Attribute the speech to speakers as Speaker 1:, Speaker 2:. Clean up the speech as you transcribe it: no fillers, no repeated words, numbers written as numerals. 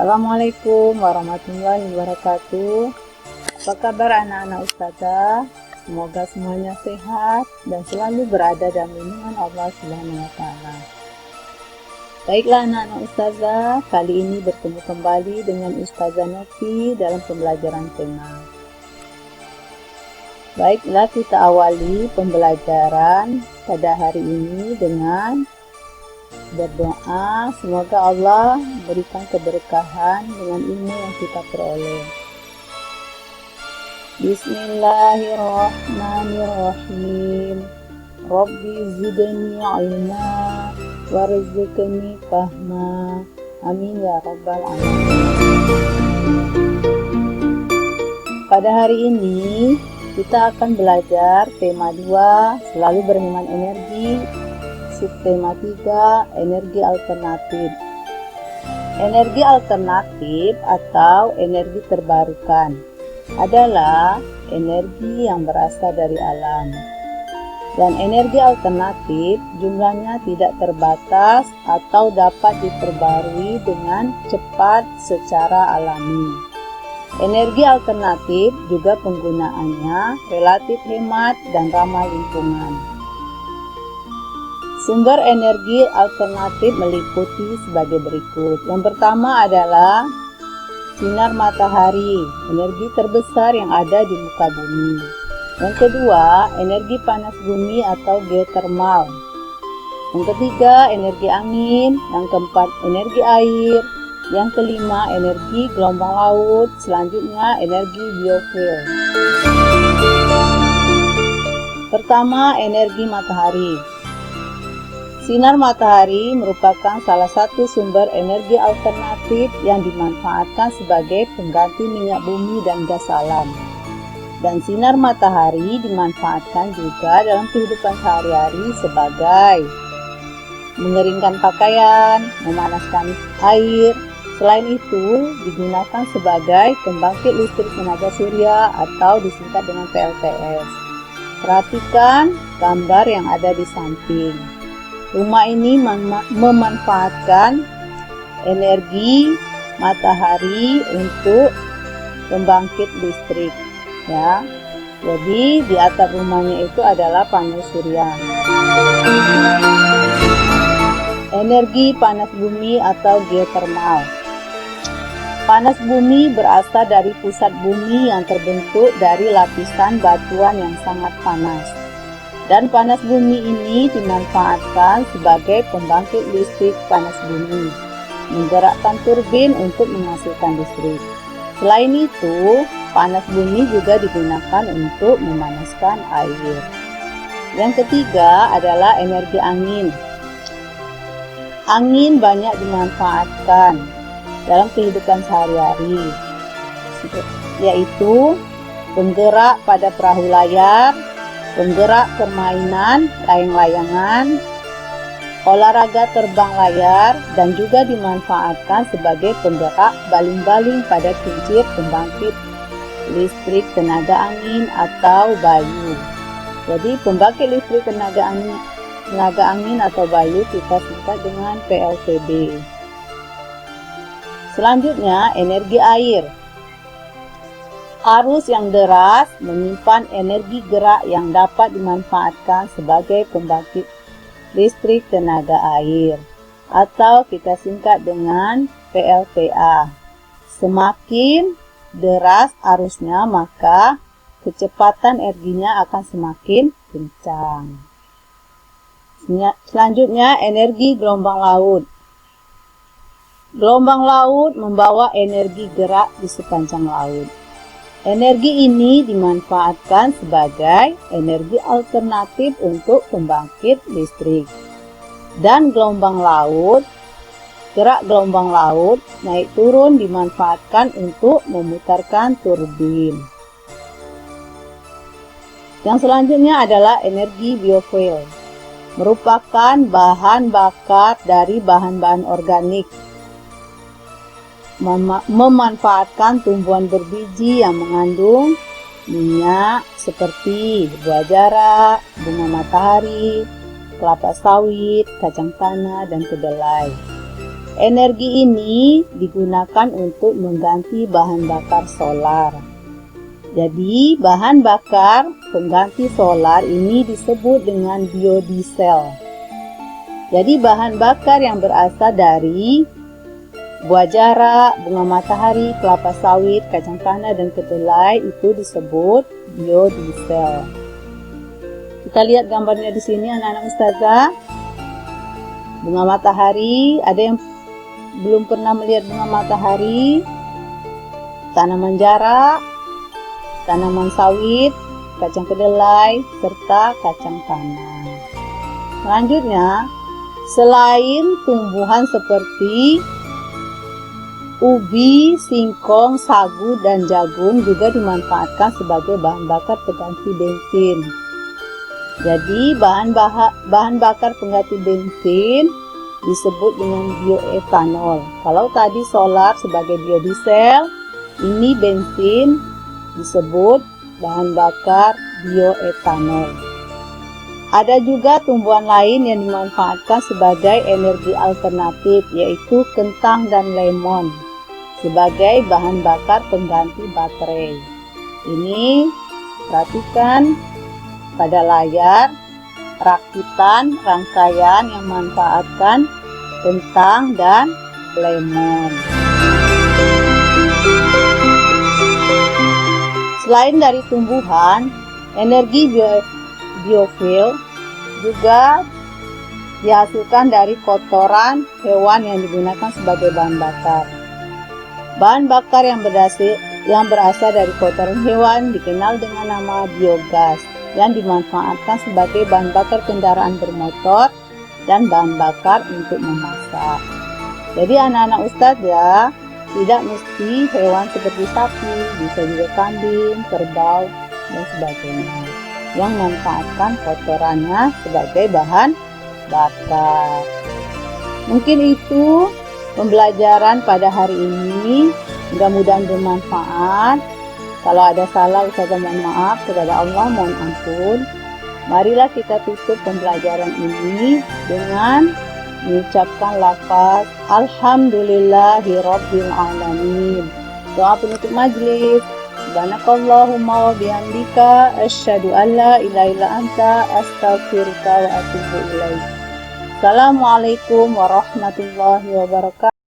Speaker 1: Assalamualaikum warahmatullahi wabarakatuh. Apa kabar anak-anak ustazah? Semoga semuanya sehat dan selalu berada dalam lindungan Allah Subhanahu wa Ta'ala. Baiklah anak-anak ustazah, kali ini bertemu kembali dengan Ustazah Novi dalam pembelajaran tema. Baiklah, kita awali pembelajaran pada hari ini dengan berdoa, semoga Allah berikan keberkahan dengan ilmu yang kita peroleh. Bismillahirrahmanirrahim. Rabbi zidni ilma warzuqni fahma. Amin ya rabbal alamin. Pada hari ini kita akan belajar tema 2, selalu berhemat energi. Subtema 3, energi alternatif. Energi alternatif atau energi terbarukan adalah energi yang berasal dari alam. Dan energi alternatif jumlahnya tidak terbatas atau dapat diperbarui dengan cepat secara alami. Energi alternatif juga penggunaannya relatif hemat dan ramah lingkungan. Sumber energi alternatif meliputi sebagai berikut. Yang pertama adalah sinar matahari, energi terbesar yang ada di muka bumi. Yang kedua, energi panas bumi atau geotermal. Yang ketiga, energi angin. Yang keempat, energi air. Yang kelima, energi gelombang laut. Selanjutnya, energi biofuel. Pertama, energi matahari. Sinar matahari merupakan salah satu sumber energi alternatif yang dimanfaatkan sebagai pengganti minyak bumi dan gas alam. Dan sinar matahari dimanfaatkan juga dalam kehidupan sehari-hari sebagai mengeringkan pakaian, memanaskan air. Selain itu, digunakan sebagai pembangkit listrik tenaga surya atau disingkat dengan PLTS. Perhatikan gambar yang ada di samping. Rumah ini memanfaatkan energi matahari untuk pembangkit listrik, ya. Jadi di atap rumahnya itu adalah panel surya. Energi panas bumi atau geotermal. Panas bumi berasal dari pusat bumi yang terbentuk dari lapisan batuan yang sangat panas. Dan panas bumi ini dimanfaatkan sebagai pembangkit listrik panas bumi, menggerakkan turbin untuk menghasilkan listrik. Selain itu, panas bumi juga digunakan untuk memanaskan air. Yang ketiga adalah energi angin. Angin banyak dimanfaatkan dalam kehidupan sehari-hari, yaitu penggerak pada perahu layar, penggerak permainan layang-layangan, olahraga terbang layar, dan juga dimanfaatkan sebagai penggerak baling-baling pada kincir pembangkit listrik tenaga angin atau bayu. Jadi pembangkit listrik tenaga angin atau bayu kita singkat dengan PLTB. Selanjutnya, energi air. Arus yang deras menyimpan energi gerak yang dapat dimanfaatkan sebagai pembangkit listrik tenaga air atau kita singkat dengan PLTA. Semakin deras arusnya, maka kecepatan energinya akan semakin kencang. Selanjutnya, energi gelombang laut. Gelombang laut membawa energi gerak di sepanjang laut. Energi ini dimanfaatkan sebagai energi alternatif untuk pembangkit listrik. Dan gerak gelombang laut naik turun dimanfaatkan untuk memutarkan turbin. Yang selanjutnya adalah energi biofuel. Merupakan bahan bakar dari bahan-bahan organik. Memanfaatkan tumbuhan berbiji yang mengandung minyak seperti buah jarak, bunga matahari, kelapa sawit, kacang tanah, dan kedelai. Energi ini digunakan untuk mengganti bahan bakar solar. Jadi, bahan bakar pengganti solar ini disebut dengan biodiesel. Jadi, bahan bakar yang berasal dari buah jarak, bunga matahari, kelapa sawit, kacang tanah, dan kedelai itu disebut biodiesel. Kita lihat gambarnya di sini anak-anak ustazah. Bunga matahari, ada yang belum pernah melihat bunga matahari? Tanaman jarak, tanaman sawit, kacang kedelai, serta kacang tanah. Selanjutnya, selain tumbuhan seperti ubi, singkong, sagu, dan jagung juga dimanfaatkan sebagai bahan bakar pengganti bensin. Jadi bahan bakar pengganti bensin disebut dengan bioetanol. Kalau tadi solar sebagai biodiesel, ini bensin disebut bahan bakar bioetanol. Ada juga tumbuhan lain yang dimanfaatkan sebagai energi alternatif, yaitu kentang dan lemon sebagai bahan bakar pengganti baterai. Ini perhatikan pada layar rakitan rangkaian yang memanfaatkan kentang dan lemon. Selain dari tumbuhan, energi biofuel juga dihasilkan dari kotoran hewan yang digunakan sebagai bahan bakar. Bahan bakar yang berasal dari kotoran hewan dikenal dengan nama biogas, yang dimanfaatkan sebagai bahan bakar kendaraan bermotor dan bahan bakar untuk memasak. Jadi anak-anak ustazah, tidak mesti hewan seperti sapi, bisa juga kambing, kerbau, dan sebagainya, yang memanfaatkan kotorannya sebagai bahan bakar. Mungkin itu pembelajaran pada hari ini, mudah-mudahan bermanfaat. Kalau ada salah, ustazah mohon maaf, kepada Allah mohon ampun. Marilah kita tutup pembelajaran ini dengan mengucapkan lafaz Alhamdulillahirabbil alamin. Doa penutup majlis. Subhanakallahumma wa bihamdika asyhadu an la ilaha illa anta astaghfiruka wa atubu ilaik. Assalamualaikum warahmatullahi wabarakatuh.